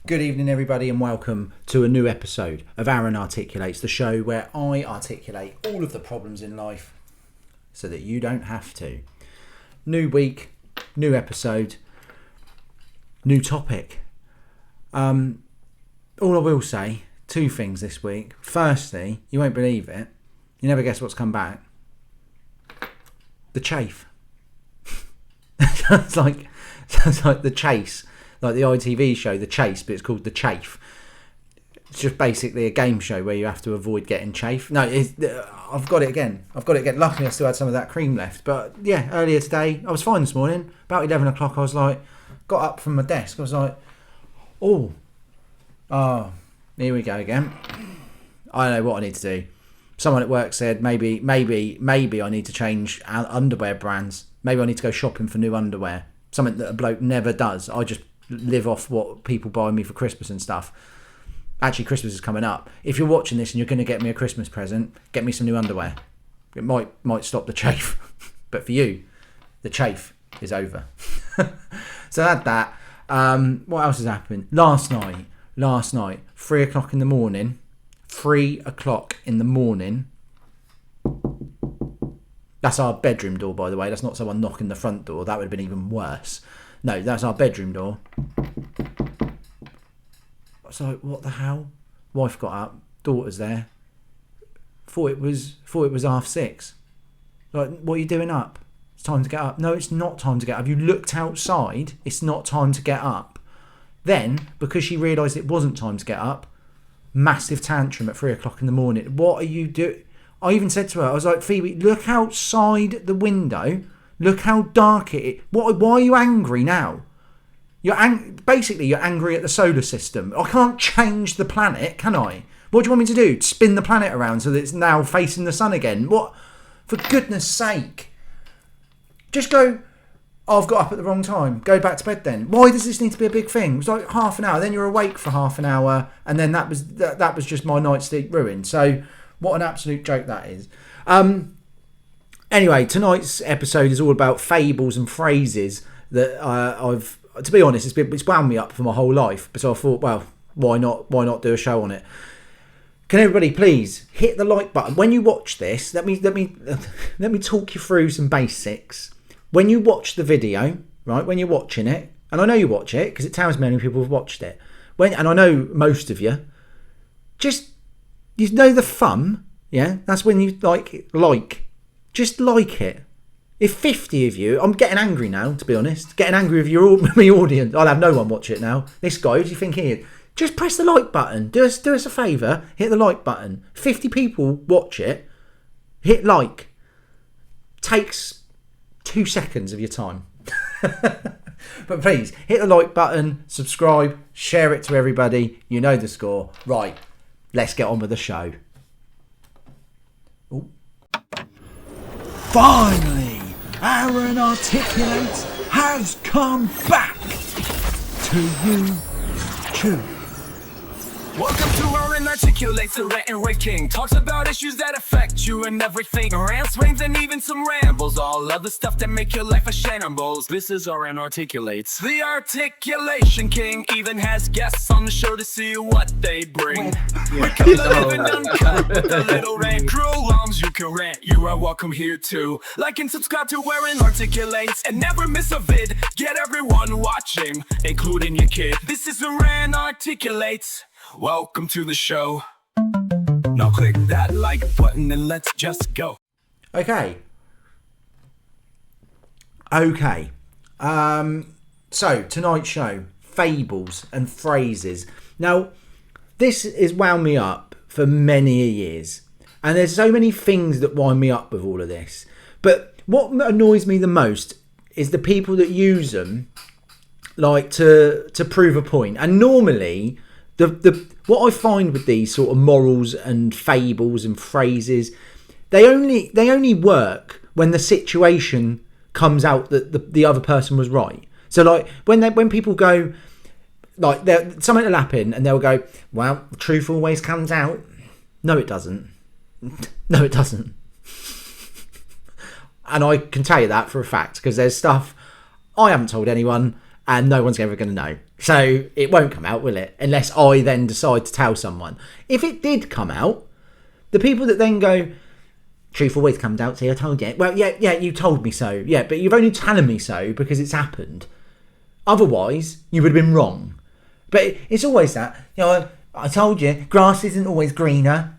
Good evening, everybody, and welcome to a new episode of ArranArticulates, the show where I articulate all of the problems in life so that you don't have to. New week, new episode, new topic. All I will say, two things this week. Firstly, you won't believe it. You never guess what's come back. The chafe. It's like the chase. Like the ITV show, The Chase, but it's called The Chafe. It's just basically a game show where you have to avoid getting chafe. No, I've got it again. Luckily, I still had some of that cream left. But yeah, earlier today, I was fine this morning. About 11 o'clock, I was like, got up from my desk. I was like, oh, here we go again. I don't know what I need to do. Someone at work said maybe I need to change underwear brands. Maybe I need to go shopping for new underwear. Something that a bloke never does. I just live off what people buy me for Christmas and stuff. Actually, Christmas is coming up. If you're watching this and you're going to get me a Christmas present, get me some new underwear. It might stop the chafe. But for you, the chafe is over. So I had that. What else has happened? Last night, 3 o'clock in the morning. 3 o'clock in the morning. That's our bedroom door, by the way. That's not someone knocking the front door. That would have been even worse. No, that's our bedroom door. I was like, what the hell? Wife got up, daughter's there. Thought it was 6:30. Like, what are you doing up? It's time to get up. No, it's not time to get up. Have you looked outside? It's not time to get up. Then, because she realised it wasn't time to get up, massive tantrum at 3 o'clock in the morning. What are you doing? I even said to her, I was like, Phoebe, look outside the window. Look how dark it is. Why are you angry now? Basically, you're angry at the solar system. I can't change the planet, can I? What do you want me to do? Spin the planet around so that it's now facing the sun again? What? For goodness sake. Just go, I've got up at the wrong time. Go back to bed then. Why does this need to be a big thing? It was like half an hour. Then you're awake for half an hour. And then that was just my night's sleep ruined. So what an absolute joke that is. Anyway, tonight's episode is all about fables and phrases that I've, to be honest, it's wound me up for my whole life. But so I thought, well, why not do a show on it? Can everybody please hit the like button when you watch this? Let me talk you through some basics. When you watch the video, right? When you're watching it, and I know you watch it because it tells me how many people have watched it. And I know most of you. Just, you know, the thumb, yeah. That's when you like. Just like it. If 50 of you, I'm getting angry now, to be honest. Getting angry with my audience. I'll have no one watch it now. This guy, who do you think he is? Just press the like button. Do us a favour. Hit the like button. 50 people watch it. Hit like. Takes 2 seconds of your time. But please, hit the like button. Subscribe. Share it to everybody. You know the score. Right. Let's get on with the show. Ooh. Finally, ArranArticulates has come back to YouTube. Welcome to ArranArticulates, the rant and rave king. Talks about issues that affect you and everything. Rants, raves, and even some rambles. All of the stuff that make your life a shambles. This is ArranArticulates, the articulation king. Even has guests on the show to see what they bring. We come living uncut with a little rant crew. Longs you can rant, you are welcome here too. Like and subscribe to ArranArticulates and never miss a vid. Get everyone watching, including your kid. This is ArranArticulates. Welcome to the show. Now click that like button and let's just go. Okay. So tonight's show, fables and phrases. Now, this has wound me up for many years, and there's so many things that wind me up with all of this. But what annoys me the most is the people that use them, like to prove a point. And normally, what I find with these sort of morals and fables and phrases, they only work when the situation comes out that the other person was right. So like when people go, like something will happen and they'll go, well, the truth always comes out. No, it doesn't. No, it doesn't. And I can tell you that for a fact because there's stuff I haven't told anyone and no one's ever going to know. So it won't come out, will it? Unless I then decide to tell someone. If it did come out, the people that then go, truth always comes out, see, I told you. Well, yeah, you told me so. Yeah, but you've only telling me so because it's happened. Otherwise, you would have been wrong. But it's always that, I told you, grass isn't always greener.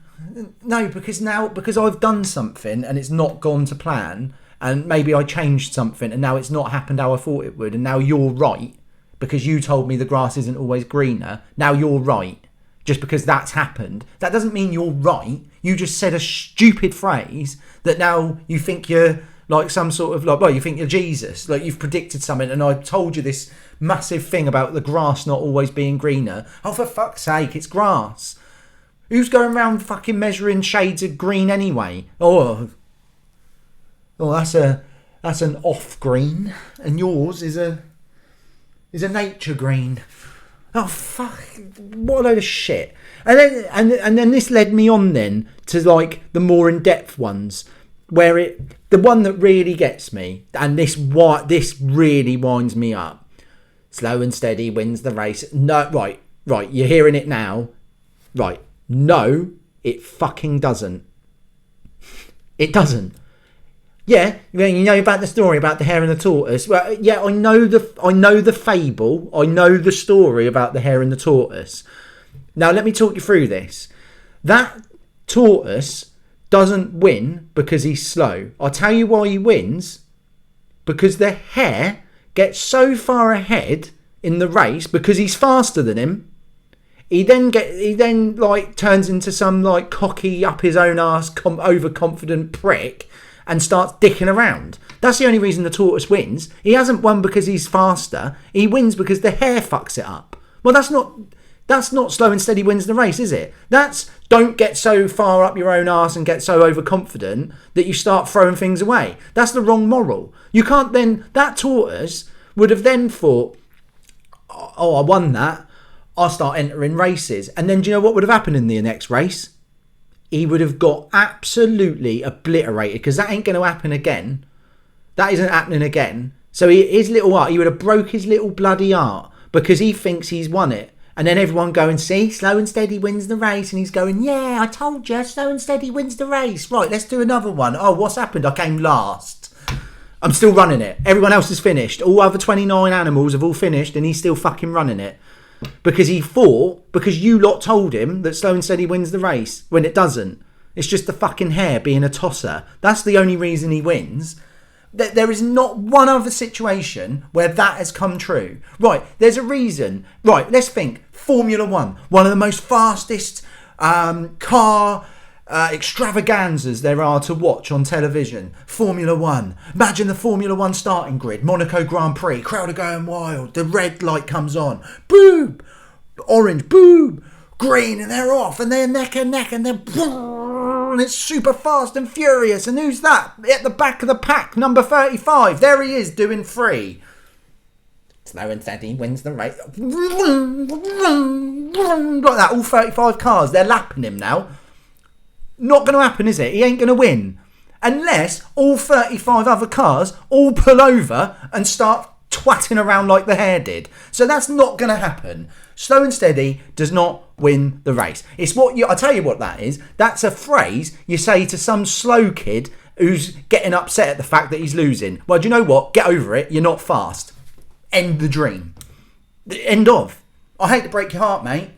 No, because I've done something and it's not gone to plan, and maybe I changed something and now it's not happened how I thought it would, and now you're right because you told me the grass isn't always greener. Now you're right. Just because that's happened, that doesn't mean you're right. You just said a stupid phrase that now you think you're like some sort of like, well, you think you're Jesus. Like you've predicted something and I told you this massive thing about the grass not always being greener. Oh, for fuck's sake, it's grass. Who's going around fucking measuring shades of green anyway? Oh, that's an off green, and yours is a nature green. Oh fuck! What a load of shit. And then this led me on then to like the more in depth ones, where the one that really gets me, and this really winds me up. Slow and steady wins the race. No, right. You're hearing it now, right? No, it fucking doesn't. It doesn't. Yeah, you know about the story about the hare and the tortoise. Well, yeah, I know the fable. I know the story about the hare and the tortoise. Now let me talk you through this. That tortoise doesn't win because he's slow. I'll tell you why he wins. Because the hare gets so far ahead in the race because he's faster than him. He then like turns into some like cocky up his own arse overconfident prick and starts dicking around. That's the only reason the tortoise wins. He hasn't won because he's faster. He wins because the hare fucks it up. Well, that's not slow and steady wins the race, is it? That's don't get so far up your own arse and get so overconfident that you start throwing things away. That's the wrong moral. You can't then... That tortoise would have then thought, oh, I won that. I'll start entering races. And then do you know what would have happened in the next race? He would have got absolutely obliterated because that ain't going to happen again. That isn't happening again. So his little art, he would have broke his little bloody art because he thinks he's won it. And then everyone going, see, slow and steady wins the race. And he's going, yeah, I told you, slow and steady wins the race. Right, let's do another one. Oh, what's happened? I came last. I'm still running it. Everyone else is finished. All other 29 animals have all finished and he's still fucking running it. Because you lot told him that slow and steady wins the race when it doesn't. It's just the fucking hare being a tosser. That's the only reason he wins. There is not one other situation where that has come true. Right, there's a reason. Right, let's think. Formula One, one of the most fastest car extravaganzas there are to watch on television. Formula One. Imagine the Formula One starting grid. Monaco Grand Prix. Crowd are going wild. The red light comes on. Boom! Orange. Boom! Green, and they're off. And they're neck and neck. And they're... And it's super fast and furious. And who's that? At the back of the pack. Number 35. There he is doing 3. Slow and steady wins the race. Like that. All 35 cars. They're lapping him now. Not going to happen, is it? He ain't going to win. Unless all 35 other cars all pull over and start twatting around like the hare did. So that's not going to happen. Slow and steady does not win the race. It's what I'll tell you what that is. That's a phrase you say to some slow kid who's getting upset at the fact that he's losing. Well, do you know what? Get over it. You're not fast. End the dream. The end of. I hate to break your heart, mate.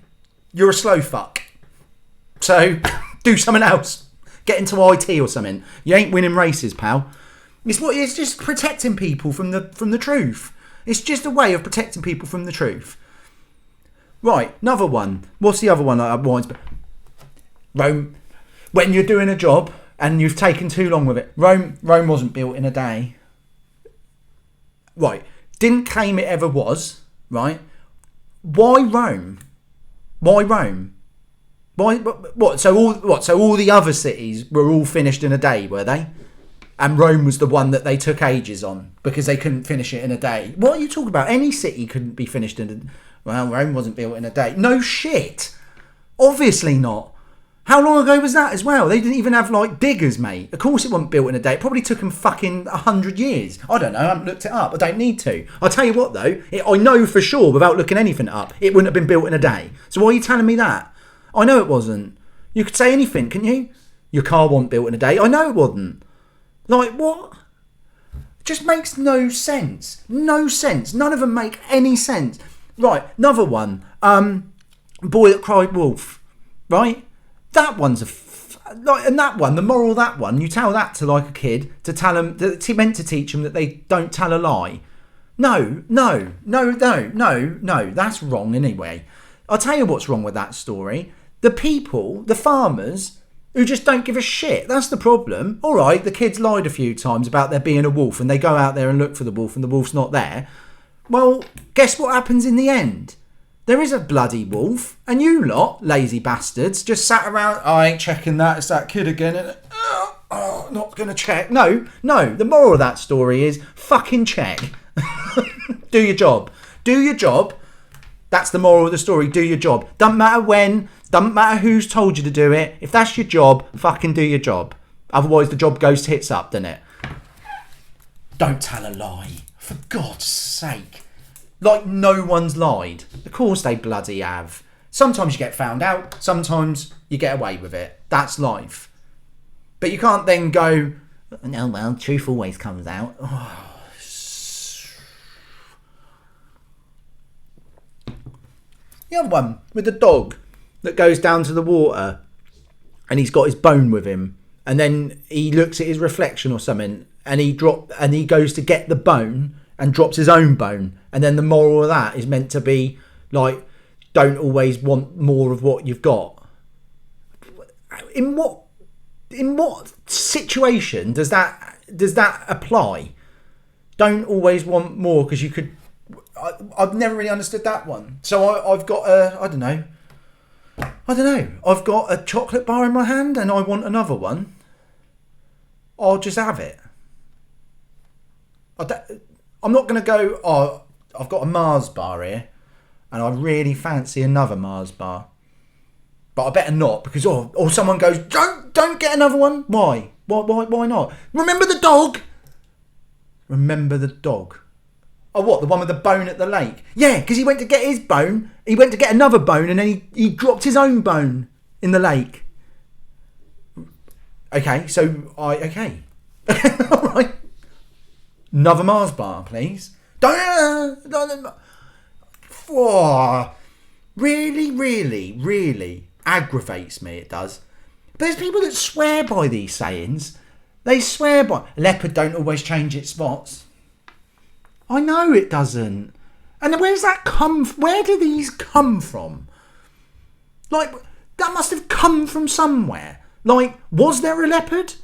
You're a slow fuck. So... do something else. Get into IT or something. You ain't winning races, pal. It's just protecting people from the truth. It's just a way of protecting people from the truth. Right, another one. What's the other one that I want? Rome. When you're doing a job and you've taken too long with it. Rome wasn't built in a day. Right. Didn't claim it ever was. Right. Why Rome? Why Rome? Why? What? So all the other cities were all finished in a day, were they? And Rome was the one that they took ages on because they couldn't finish it in a day. What are you talking about? Any city couldn't be finished in a... Well, Rome wasn't built in a day. No shit. Obviously not. How long ago was that as well? They didn't even have like diggers, mate. Of course it wasn't built in a day. It probably took them fucking 100 years. I don't know. I haven't looked it up. I don't need to. I'll tell you what though. I know for sure without looking anything up, it wouldn't have been built in a day. So why are you telling me that? I know it wasn't. You could say anything, couldn't you? Your car wasn't built in a day. I know it wasn't. Like what? It just makes no sense. No sense. None of them make any sense. Right, another one. Boy That Cried Wolf. Right? That one's and that one, the moral of that one, you tell that to like a kid to tell them that it's meant to teach them that they don't tell a lie. No, that's wrong anyway. I'll tell you what's wrong with that story. The people, the farmers, who just don't give a shit. That's the problem. All right, the kids lied a few times about there being a wolf and they go out there and look for the wolf and the wolf's not there. Well, guess what happens in the end? There is a bloody wolf, and you lot, lazy bastards, just sat around, I ain't checking that, it's that kid again, and not going to check. No, the moral of that story is fucking check. Do your job. Do your job. That's the moral of the story, do your job. Doesn't matter when, doesn't matter who's told you to do it. If that's your job, fucking do your job. Otherwise the job goes tits up, doesn't it? Don't tell a lie, for God's sake. Like no one's lied. Of course they bloody have. Sometimes you get found out. Sometimes you get away with it. That's life. But you can't then go, no, well, truth always comes out. Oh. The other one with the dog that goes down to the water and he's got his bone with him. And then he looks at his reflection or something and he goes to get the bone and drops his own bone. And then the moral of that is meant to be like, don't always want more of what you've got. In what situation does that apply? Don't always want more because you could. I've never really understood that one. So I've got I don't know. I've got a chocolate bar in my hand and I want another one. I'll just have it. I'm not going to go, oh, I've got a Mars bar here and I really fancy another Mars bar. But I better not because, or someone goes, don't get another one. Why? Why not? Remember the dog? Remember the dog. Oh, what? The one with the bone at the lake? Yeah, because he went to get his bone. He went to get another bone and then he dropped his own bone in the lake. Okay, so okay. All right. Another Mars bar, please. Don't. Oh, really aggravates me, it does. But there's people that swear by these sayings. They swear by... Leopard don't always change its spots. I know it doesn't. And where's that come from? Where do these come from? Like, that must have come from somewhere. Like, was there a leopard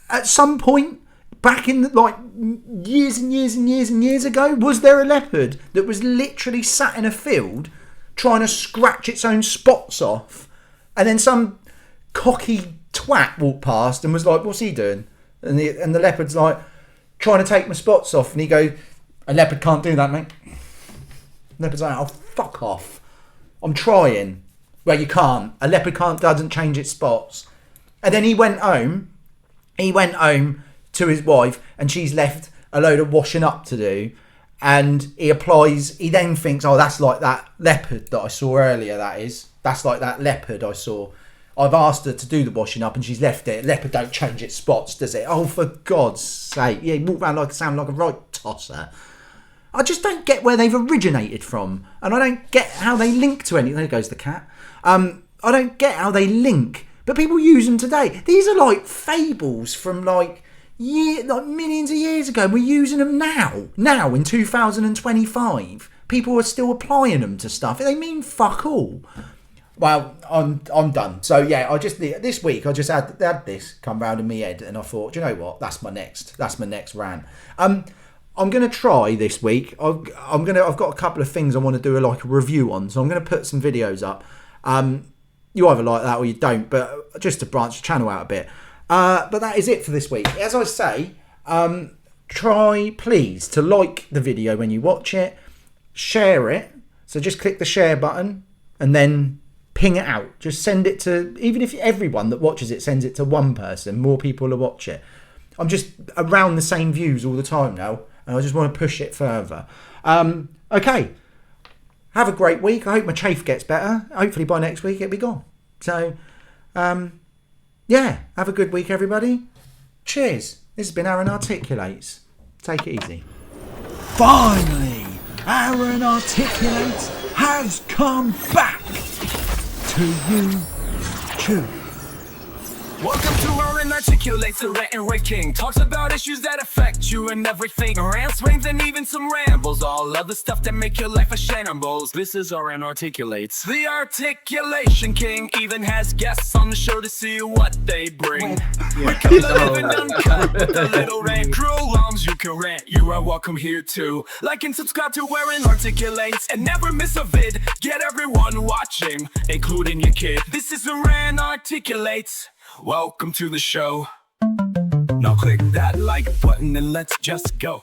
at some point back in like years and years ago? Was there a leopard that was literally sat in a field trying to scratch its own spots off, and then some cocky twat walked past and was like, what's he doing? And the leopard's like, trying to take my spots off, and he goes, a leopard can't do that, mate. Leopard's like, oh, fuck off. I'm trying. Well, you can't. A leopard doesn't change its spots. And then he went home to his wife, and she's left a load of washing up to do. And he then thinks, oh, that's like that leopard that I saw earlier, that's like that leopard I saw. I've asked her to do the washing up and she's left it. Leopard don't change its spots, does it? Oh, for God's sake. Yeah, you walk around sound like a right tosser. I just don't get where they've originated from. And I don't get how they link to anything. There goes the cat. I don't get how they link. But people use them today. These are like fables from like millions of years ago. We're using them now. Now, in 2025. People are still applying them to stuff. They mean fuck all. Well, I'm done. So yeah, this week I just had this come round in my head, and I thought, do you know what? That's my next rant. I'm gonna try this week. I've got a couple of things I want to do a review on, so I'm gonna put some videos up. You either like that or you don't, but just to branch the channel out a bit. But that is it for this week. As I say, try please to like the video when you watch it, share it. So just click the share button and then ping it out. Just send it to, even if everyone that watches it sends it to one person, more people will watch it. I'm just around the same views all the time now, and I just want to push it further. Okay. Have a great week. I hope my chafe gets better. Hopefully by next week it'll be gone. So, yeah, have a good week, everybody. Cheers. This has been Arran Articulates. Take it easy. Finally, Arran Articulates has come back to YouTube. Welcome to ArranArticulates, the rant and king. Talks about issues that affect you and everything. Rants, rants, and even some rambles. All of the stuff that make your life a shambles. This is ArranArticulates. The articulation king even has guests on the show to see what they bring. We keep the living uncut with a little rant. Cruel arms, you can rant. You are welcome here too. Like and subscribe to ArranArticulates and never miss a vid. Get everyone watching, including your kid. This is ArranArticulates. Welcome to the show. Now click that like button and let's just go.